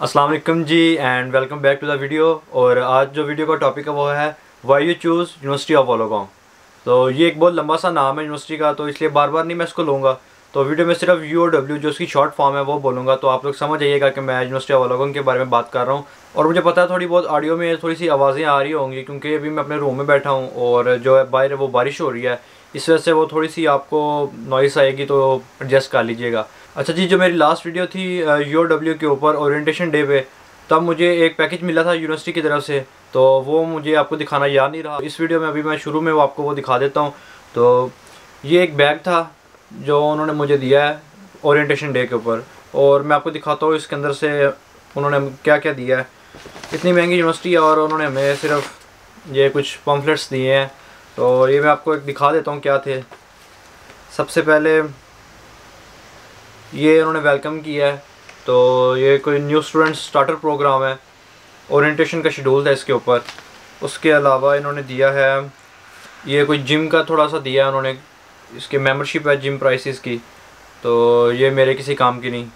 अस्सलाम वालेकुम जी and welcome back to the video. और आज जो वीडियो का टॉपिक है वो है why you choose University of Wollongong. तो ये एक बहुत लंबा सा नाम है यूनिवर्सिटी का, तो इसलिए बार बार नहीं मैं इसको लूँगा। तो वीडियो में सिर्फ UOW जो उसकी शॉर्ट फॉर्म है वो बोलूँगा, तो आप लोग समझ जाइएगा कि मैं यूनिवर्सिटी ऑफ वोलोंगोंग के बारे में बात कर रहा हूँ। और मुझे पता है थोड़ी बहुत ऑडियो में थोड़ी सी आवाज़ें आ रही होंगी, क्योंकि अभी मैं अपने रूम में बैठा हूँ और जो है बाहर वो बारिश हो रही है, इस वजह से वो थोड़ी सी आपको नॉइस आएगी, तो एडजस्ट कर लीजिएगा। अच्छा जी, जो मेरी लास्ट वीडियो थी UOW के ऊपर ओरिएंटेशन डे पे, तब मुझे एक पैकेज मिला था यूनिवर्सिटी की तरफ से, तो वो मुझे आपको दिखाना याद नहीं रहा। इस वीडियो में अभी मैं शुरू में वो आपको वो दिखा देता हूँ। तो ये एक बैग था जो उन्होंने मुझे दिया है ओरिएंटेशन डे के ऊपर, और मैं आपको दिखाता हूँ इसके अंदर से उन्होंने क्या क्या दिया है। इतनी महंगी यूनिवर्सिटी है और उन्होंने हमें सिर्फ ये कुछ पम्फलेट्स दिए हैं, तो ये मैं आपको एक दिखा देता हूँ क्या थे। सबसे पहले ये उन्होंने वेलकम किया है, तो ये कोई न्यू स्टूडेंट स्टार्टर प्रोग्राम है, ओरिएंटेशन का शेड्यूल था इसके ऊपर। उसके अलावा इन्होंने दिया है ये कोई जिम का थोड़ा सा दिया है उन्होंने, इसकी मेंबरशिप है जिम प्राइसेस की, तो ये मेरे किसी काम की नहीं।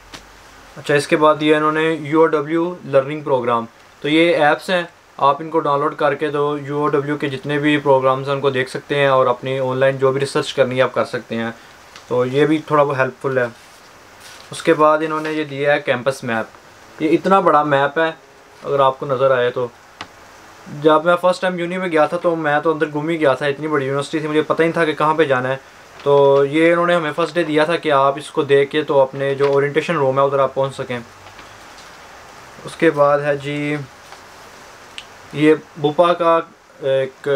अच्छा, इसके बाद दिया इन्होंने UOW लर्निंग प्रोग्राम। तो ये ऐप्स हैं, आप इनको डाउनलोड करके तो UOW के जितने भी प्रोग्राम्स हैं उनको देख सकते हैं और अपनी ऑनलाइन जो भी रिसर्च करनी है आप कर सकते हैं, तो ये भी थोड़ा बहुत हेल्पफुल है। उसके बाद इन्होंने ये दिया है कैंपस मैप। ये इतना बड़ा मैप है, अगर आपको नज़र आए तो। जब मैं फ़र्स्ट टाइम यूनी में गया था तो मैं तो अंदर घूम ही गया था, इतनी बड़ी यूनिवर्सिटी थी, मुझे पता ही नहीं था कि कहाँ पे जाना है। तो ये इन्होंने हमें फ़र्स्ट डे दिया था कि आप इसको देख के तो अपने जो ओरिएंटेशन रूम है उधर आप पहुँच सकें। उसके बाद है जी ये बुपा का एक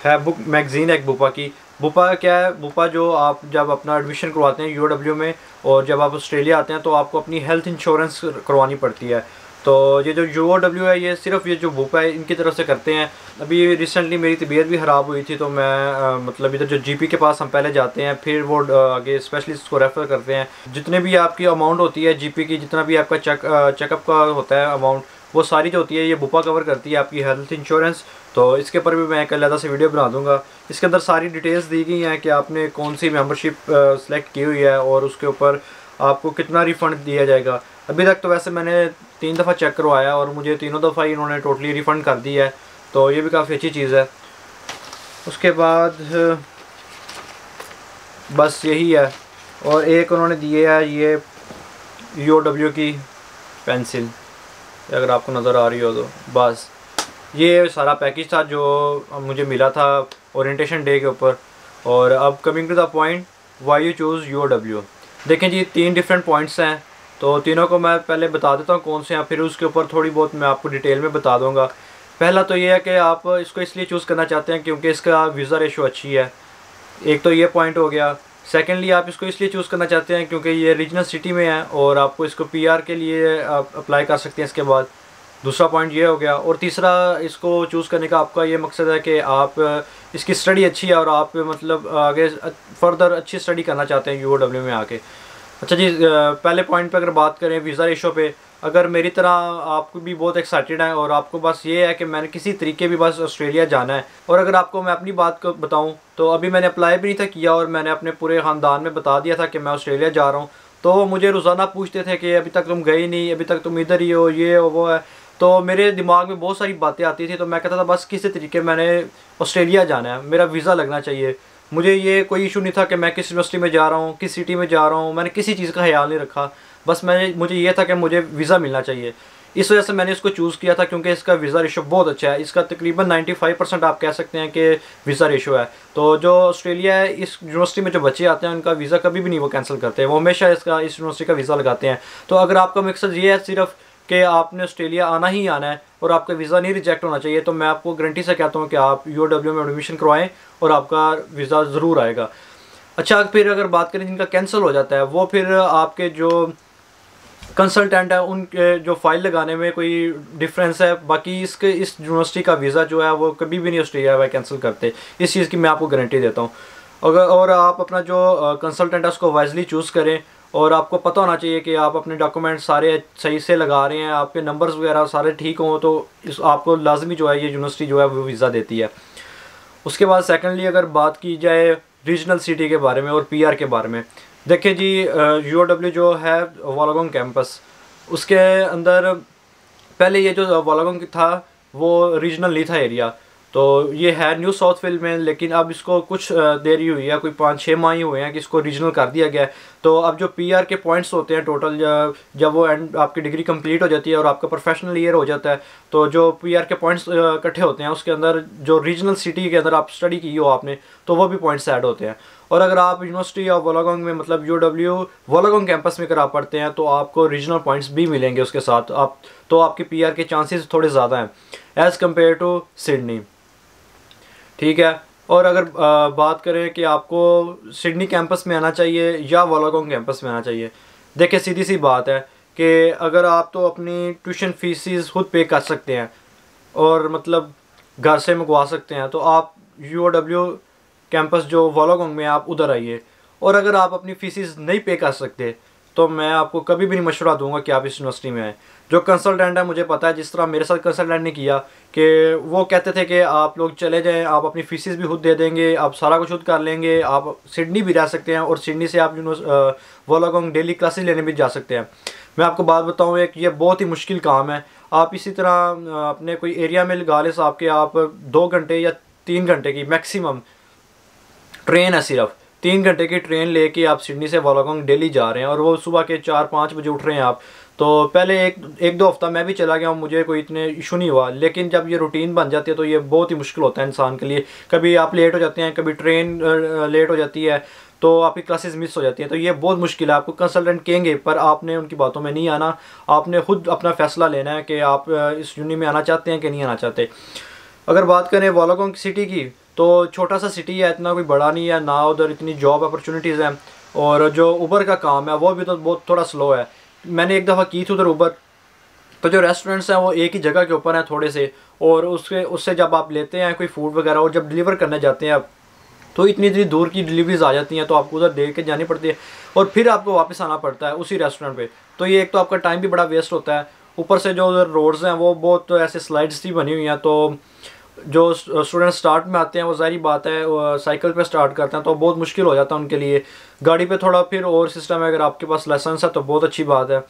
है बुक मैगज़ीन है, एक बुपा की। बुपा क्या है? बुपा जो आप जब अपना एडमिशन करवाते हैं UOW में और जब आप ऑस्ट्रेलिया आते हैं तो आपको अपनी हेल्थ इंश्योरेंस करवानी पड़ती है। तो ये जो UOW है ये सिर्फ ये जो बुपा है इनकी तरफ से करते हैं। अभी रिसेंटली मेरी तबीयत भी ख़राब हुई थी, तो मैं मतलब इधर जो GP के पास हम पहले जाते हैं, फिर वो आगे स्पेशलिस्ट को रेफ़र करते हैं। जितने भी आपकी अमाउंट होती है GP की, जितना भी आपका चेकअप का होता है अमाउंट, वो सारी जो होती है ये बुपा कवर करती है आपकी हेल्थ इंश्योरेंस। तो इसके ऊपर भी मैं एक अलग से वीडियो बना दूंगा। इसके अंदर सारी डिटेल्स दी गई हैं कि आपने कौन सी मेंबरशिप सेलेक्ट की हुई है और उसके ऊपर आपको कितना रिफ़ंड दिया जाएगा। अभी तक तो वैसे मैंने 3 दफ़ा चेक करवाया और मुझे तीनों दफ़ा ही इन्होंने टोटली रिफ़ंड कर दिया है, तो ये भी काफ़ी अच्छी चीज़ है। उसके बाद बस यही है, और एक उन्होंने दिए है ये UOW की पेंसिल, अगर आपको नज़र आ रही हो तो। बस ये सारा पैकेज था जो मुझे मिला था ओरिएंटेशन डे के ऊपर। और अब coming to the point, why you choose UOW। देखें जी, 3 डिफरेंट पॉइंट्स हैं, तो तीनों को मैं पहले बता देता हूँ कौन से हैं, फिर उसके ऊपर थोड़ी बहुत मैं आपको डिटेल में बता दूँगा। पहला तो ये है कि आप इसको इसलिए चूज़ करना चाहते हैं क्योंकि इसका वीज़ा रेशो अच्छी है, एक तो ये पॉइंट हो गया। सेकेंडली आप इसको इसलिए चूज़ करना चाहते हैं क्योंकि ये रीजनल सिटी में है और आपको इसको PR के लिए आप अप्लाई कर सकते हैं इसके बाद, दूसरा पॉइंट ये हो गया। और तीसरा इसको चूज़ करने का आपका ये मकसद है कि आप इसकी स्टडी अच्छी है और आप मतलब आगे फर्दर अच्छी स्टडी करना चाहते हैं UOW में आके। अच्छा जी, पहले पॉइंट पे अगर बात करें वीज़ा रेशो पे, अगर मेरी तरह आपको भी बहुत एक्साइटेड है और आपको बस ये है कि मैंने किसी तरीके भी बस ऑस्ट्रेलिया जाना है, और अगर आपको मैं अपनी बात को बताऊं तो अभी मैंने अप्लाई भी नहीं था किया और मैंने अपने पूरे ख़ानदान में बता दिया था कि मैं ऑस्ट्रेलिया जा रहा हूं, तो मुझे रोज़ाना पूछते थे कि अभी तक तुम गए नहीं, अभी तक तुम इधर ही हो, ये हो वो है। तो मेरे दिमाग में बहुत सारी बातें आती थी, तो मैं कहता था बस किसी तरीके मैंने ऑस्ट्रेलिया जाना है, मेरा वीज़ा लगना चाहिए। मुझे ये कोई इशू नहीं था कि मैं किस यूनिवर्सिटी में जा रहा हूँ, किस सिटी में जा रहा हूँ, मैंने किसी चीज़ का ख्याल नहीं रखा। बस मुझे ये था कि मुझे वीज़ा मिलना चाहिए। इस वजह से मैंने इसको चूज़ किया था, क्योंकि इसका वीज़ा रेशो बहुत अच्छा है। इसका तकरीबन 95% आप कह सकते हैं कि वीज़ा रेशो है। तो जो ऑस्ट्रेलिया है, इस यूनिवर्सिटी में जो बच्चे आते हैं उनका वीज़ा कभी भी नहीं वो कैंसिल करते हैं, वो हमेशा इस यूनिवर्सिटी का वीज़ा लगाते हैं। तो अगर आपका मकसद ये है सिर्फ कि आपने ऑस्ट्रेलिया आना ही आना है और आपका वीज़ा नहीं रिजेक्ट होना चाहिए, तो मैं आपको गारंटी से कहता हूँ कि आप UOW में एडमिशन करवाएं और आपका वीज़ा ज़रूर आएगा। अच्छा, फिर अगर बात करें जिनका कैंसिल हो जाता है, वो फिर आपके जो कंसल्टेंट है उनके जो फ़ाइल लगाने में कोई डिफरेंस है। बाकी इस यूनिवर्सिटी का वीज़ा जो है वो कभी भी नहीं ऑस्ट्रेलिया में कैंसिल करते, इस चीज़ की मैं आपको गारंटी देता हूँ। अगर और आप अपना जो कंसल्टेंट है उसको वाइजली चूज़ करें, और आपको पता होना चाहिए कि आप अपने डॉक्यूमेंट सारे सही से लगा रहे हैं, आपके नंबर्स वगैरह सारे ठीक हों, तो इस आपको लाजमी जो है ये यूनिवर्सिटी जो है वो वीज़ा देती है। उसके बाद सेकेंडली अगर बात की जाए रीजनल सिटी के बारे में और PR के बारे में, देखिए जी, UOW जो है वोलोंगोंग कैंपस, उसके अंदर पहले ये जो वोलागोंग था वो रीजनल नहीं था एरिया, तो ये है न्यू साउथ वेल्स में, लेकिन अब इसको कुछ देर ही हुई है, कोई 5-6 माह ही हुए हैं कि इसको रीजनल कर दिया गया है। तो अब जो पीआर के पॉइंट्स होते हैं टोटल, जब वो एंड आपकी डिग्री कंप्लीट हो जाती है और आपका प्रोफेशनल ईयर हो जाता है, तो जो पीआर के पॉइंट्स इकट्ठे होते हैं उसके अंदर जो रीजनल सिटी के अंदर आप स्टडी की हो आपने, तो वो भी पॉइंट्स ऐड होते हैं। और अगर आप यूनिवर्सिटी ऑफ वोलागोंग में मतलब UW वोलागोंग कैंपस में अगर आप पढ़ते हैं तो आपको रीजनल पॉइंट्स भी मिलेंगे उसके साथ, आप तो आपके पीआर के चांसेस थोड़े ज़्यादा हैं एज़ कम्पेयर टू सिडनी, ठीक है। और अगर बात करें कि आपको सिडनी कैंपस में आना चाहिए या वोलागोंग कैंपस में आना चाहिए, देखिए सीधी सी बात है कि अगर आप तो अपनी ट्यूशन फीसिस खुद पे कर सकते हैं और मतलब घर से मंगवा सकते हैं, तो आप UW कैंपस जो वोलागोंग में आप उधर आइए। और अगर आप अपनी फीसिस नहीं पे कर सकते तो मैं आपको कभी भी नहीं मशवरा दूंगा कि आप इस यूनिवर्सिटी में आएँ। जो कंसल्टेंट है मुझे पता है, जिस तरह मेरे साथ कंसल्टेंट ने किया कि वो कहते थे कि आप लोग चले जाएं, आप अपनी फीसिस भी खुद दे देंगे, आप सारा कुछ खुद कर लेंगे, आप सिडनी भी रह सकते हैं और सिडनी से आप वोलागोंग डेली क्लासेस लेने भी जा सकते हैं। मैं आपको बात बताऊँ, एक ये बहुत ही मुश्किल काम है। आप इसी तरह अपने कोई एरिया में लगा ले साहब के आप 2 घंटे या 3 घंटे की मैक्सिमम ट्रेन है, सिर्फ 3 घंटे की ट्रेन लेके आप सिडनी से वोलागोंग डेली जा रहे हैं और वो सुबह के 4-5 बजे उठ रहे हैं आप। तो पहले एक दो हफ्ता मैं भी चला गया हूँ, मुझे कोई इतने इशू नहीं हुआ, लेकिन जब ये रूटीन बन जाती है तो ये बहुत ही मुश्किल होता है इंसान के लिए। कभी आप लेट हो जाते हैं, कभी ट्रेन लेट हो जाती है, तो आपकी क्लासेस मिस हो जाती हैं, तो ये बहुत मुश्किल है। आपको कंसल्टेंट कहेंगे पर आपने उनकी बातों में नहीं आना, आपने खुद अपना फ़ैसला लेना है कि आप इस यूनि में आना चाहते हैं कि नहीं आना चाहते। अगर बात करें वोलागोंग सिटी की, तो छोटा सा सिटी है, इतना कोई बड़ा नहीं है ना, उधर इतनी जॉब अपॉर्चुनिटीज़ हैं, और जो उबर का काम है वो भी तो बहुत थोड़ा स्लो है। मैंने एक दफ़ा की थी उधर उबर, तो जो रेस्टोरेंट्स हैं वो एक ही जगह के ऊपर हैं थोड़े से, और उससे जब आप लेते हैं कोई फूड वगैरह और जब डिलीवर करने जाते हैं आप, तो इतनी दूर की डिलीवरीज आ जाती हैं, तो आपको उधर देख के जानी पड़ती है और फिर आपको वापस आना पड़ता है उसी रेस्टोरेंट पे। तो ये एक तो आपका टाइम भी बड़ा वेस्ट होता है, ऊपर से जो उधर रोड्स हैं वो बहुत ऐसे स्लाइड्स सी बनी हुई हैं, तो जो स्टूडेंट स्टार्ट में आते हैं वो ज़ाहिर बात है साइकिल पे स्टार्ट करते हैं, तो बहुत मुश्किल हो जाता है उनके लिए। गाड़ी पे थोड़ा फिर और सिस्टम है, अगर आपके पास लाइसेंस है तो बहुत अच्छी बात है।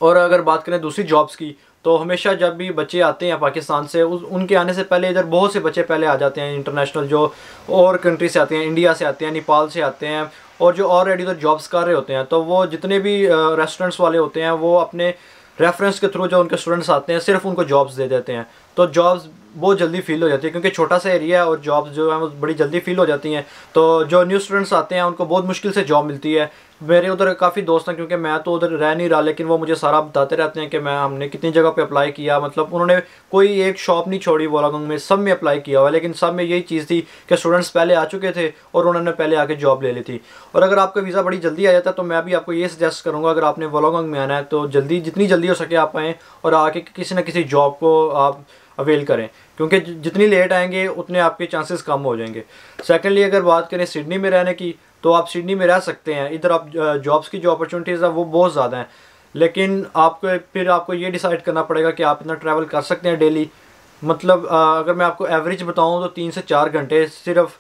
और अगर बात करें दूसरी जॉब्स की, तो हमेशा जब भी बच्चे आते हैं पाकिस्तान से, उनके आने से पहले इधर बहुत से बच्चे पहले आ जाते हैं इंटरनेशनल, जो और कंट्री से आते हैं, इंडिया से आते हैं, नेपाल से आते हैं, और जो ऑलरेडी उधर जॉब्स कर रहे होते हैं। तो वो जितने भी रेस्टोरेंट्स वाले होते हैं वो अपने रेफरेंस के थ्रू जो उनके स्टूडेंट्स आते हैं सिर्फ उनको जॉब्स दे देते हैं, तो जॉब्स बहुत जल्दी फिल हो जाती है क्योंकि छोटा सा एरिया है और जॉब्स जो है वो बड़ी जल्दी फिल हो जाती हैं। तो जो न्यू स्टूडेंट्स आते हैं उनको बहुत मुश्किल से जॉब मिलती है। मेरे उधर काफ़ी दोस्त हैं, क्योंकि मैं तो उधर रह नहीं रहा, लेकिन वो मुझे सारा बताते रहते हैं कि हमने कितनी जगह पे अप्लाई किया, मतलब उन्होंने कोई एक शॉप नहीं छोड़ी वोलागोंग में, सब में अप्लाई किया हुआ है, लेकिन सब में यही चीज़ थी कि स्टूडेंट्स पहले आ चुके थे और उन्होंने पहले आके जॉब ले ली थी। और अगर आपका वीज़ा बड़ी जल्दी आ जाता है तो मैं भी आपको ये सजेस्ट करूँगा, अगर आपने वोलागोंग में आना है तो जितनी जल्दी हो सके आप आएँ और आके किसी न किसी जॉब को आप अवेल करें, क्योंकि जितनी लेट आएंगे उतने आपके चांसेस कम हो जाएंगे। सेकेंडली अगर बात करें सिडनी में रहने की, तो आप सिडनी में रह सकते हैं, इधर आप जॉब्स की जो अपॉर्चुनिटीज़ है वो बहुत ज़्यादा हैं, लेकिन आपको ये डिसाइड करना पड़ेगा कि आप इतना ट्रैवल कर सकते हैं डेली। मतलब अगर मैं आपको एवरेज बताऊँ तो 3 से 4 घंटे सिर्फ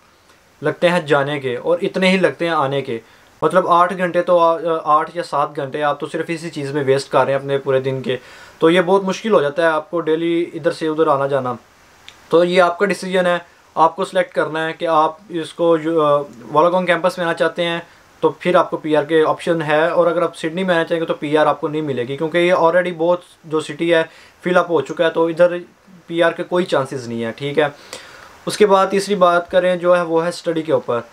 लगते हैं जाने के और इतने ही लगते हैं आने के, मतलब 8 घंटे तो 8 या 7 घंटे आप तो सिर्फ इसी चीज़ में वेस्ट कर रहे हैं अपने पूरे दिन के। तो ये बहुत मुश्किल हो जाता है आपको डेली इधर से उधर आना जाना। तो ये आपका डिसीजन है, आपको सिलेक्ट करना है कि आप इसको वोलागोंग कैंपस में आना चाहते हैं तो फिर आपको पीआर के ऑप्शन है, और अगर आप सिडनी में आना चाहेंगे तो पीआर आपको नहीं मिलेगी, क्योंकि ये ऑलरेडी बहुत जो सिटी है फिलअप हो चुका है, तो इधर पीआर के कोई चांसेस नहीं है, ठीक है। उसके बाद तीसरी बात करें जो है वो है स्टडी के ऊपर।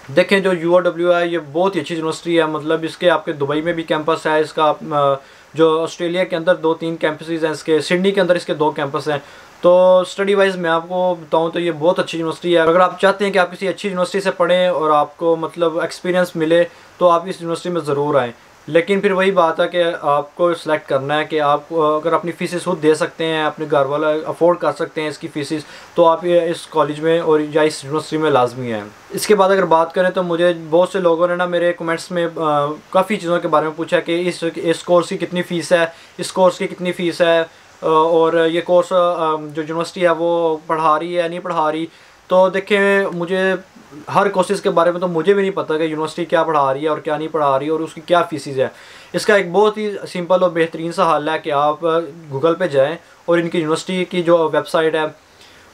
देखें जो UOW है ये बहुत ही अच्छी यूनिवर्सिटी है, मतलब इसके आपके दुबई में भी कैंपस है, इसका जो ऑस्ट्रेलिया के अंदर 2-3 कैंपसेस हैं, इसके सिडनी के अंदर इसके 2 कैंपस हैं। तो स्टडी वाइज मैं आपको बताऊं तो ये बहुत अच्छी यूनिवर्सिटी है। अगर आप चाहते हैं कि आप किसी अच्छी यूनिवर्सिटी से पढ़ें और आपको मतलब एक्सपीरियंस मिले तो आप इस यूनिवर्सिटी में ज़रूर आएँ, लेकिन फिर वही बात है कि आपको सिलेक्ट करना है कि आप अगर अपनी फ़ीसेस खुद दे सकते हैं, अपने घर वाला अफोर्ड कर सकते हैं इसकी फ़ीसेस, तो आप ये इस कॉलेज में और या इस यूनिवर्सिटी में लाजमी है। इसके बाद अगर बात करें तो मुझे बहुत से लोगों ने ना मेरे कमेंट्स में काफ़ी चीज़ों के बारे में पूछा कि इस कोर्स की कितनी फ़ीस है, इस कोर्स की कितनी फ़ीस है, और ये कोर्स जो यूनिवर्सिटी है वो पढ़ा रही है नहीं पढ़ा रही। तो देखें मुझे हर कोर्सेज़ के बारे में तो मुझे भी नहीं पता कि यूनिवर्सिटी क्या पढ़ा रही है और क्या नहीं पढ़ा रही है और उसकी क्या फ़ीसिज़ है। इसका एक बहुत ही सिंपल और बेहतरीन सा हल है कि आप गूगल पे जाएँ और इनकी यूनिवर्सिटी की जो वेबसाइट है,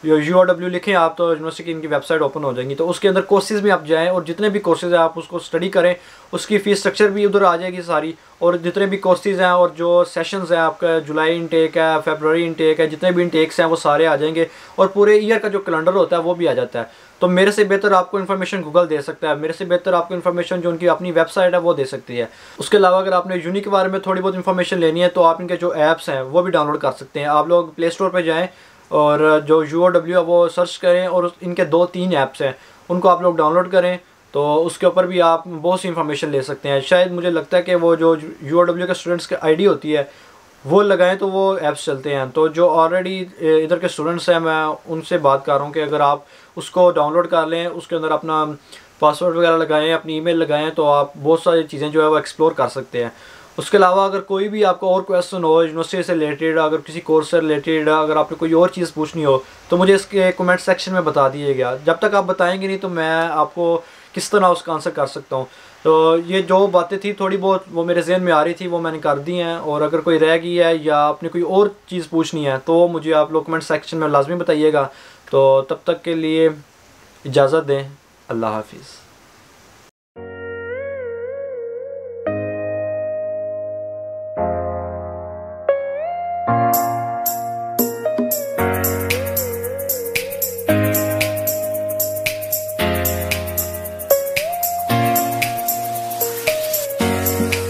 UOW लिखें आप तो यूनिवर्सिटी की इनकी वेबसाइट ओपन हो जाएंगी। तो उसके अंदर कोर्सेज़ में आप जाएँ और जितने भी कोर्सेज़ हैं आप उसको स्टडी करें, उसकी फ़ीस स्ट्रक्चर भी उधर आ जाएगी सारी, और जितने भी कोर्सेज़ हैं और जो सेशंस हैं, आपका जुलाई इनटेक है, फरवरी इनटेक है, जितने भी इनटेक्स हैं वो सारे आ जाएंगे, और पूरे ईयर का जो कैलेंडर होता है वो भी आ जाता है। तो मेरे से बेहतर आपको इन्फॉर्मेशन गूगल दे सकता है, मेरे से बेहतर आपको इन्फॉर्मेशन जो उनकी अपनी वेबसाइट है वो दे सकती है। उसके अलावा अगर आपने यूनी के बारे में थोड़ी बहुत इन्फॉर्मेशन लेनी है तो आप इनके जो ऐप्स हैं वो भी डाउनलोड कर सकते हैं। आप लोग प्ले स्टोर पर जाएँ और जो UOW है वो सर्च करें और इनके 2-3 ऐप्स हैं उनको आप लोग डाउनलोड करें, तो उसके ऊपर भी आप बहुत सी इन्फॉर्मेशन ले सकते हैं। शायद मुझे लगता है कि वो जो UOW के स्टूडेंट्स की ID होती है वो लगाएं तो वो ऐप्स चलते हैं। तो जो ऑलरेडी इधर के स्टूडेंट्स हैं मैं उनसे बात कर रहा हूँ कि अगर आप उसको डाउनलोड कर लें, उसके अंदर अपना पासवर्ड वगैरह लगाएं, अपनी ईमेल लगाएं, तो आप बहुत सारी चीज़ें जो है वो एक्सप्लोर कर सकते हैं। उसके अलावा अगर कोई भी आपको और क्वेश्चन हो यूनिवर्सिटी से रिलेटेड, अगर किसी कोर्स से रिलेटेड, अगर आपने कोई और चीज़ पूछनी हो तो मुझे इसके कमेंट सेक्शन में बता दीजिएगा। जब तक आप बताएंगे नहीं तो मैं आपको किस तरह उसका आंसर कर सकता हूँ। तो ये जो बातें थी थोड़ी बहुत वो मेरे जहन में आ रही थी वो मैंने कर दी हैं, और अगर कोई रह गई है या आपने कोई और चीज़ पूछनी है तो मुझे आप लोग कमेंट सेक्शन में लाजमी बताइएगा। तो तब तक के लिए इजाज़त दें। अल्लाह हाफिज़।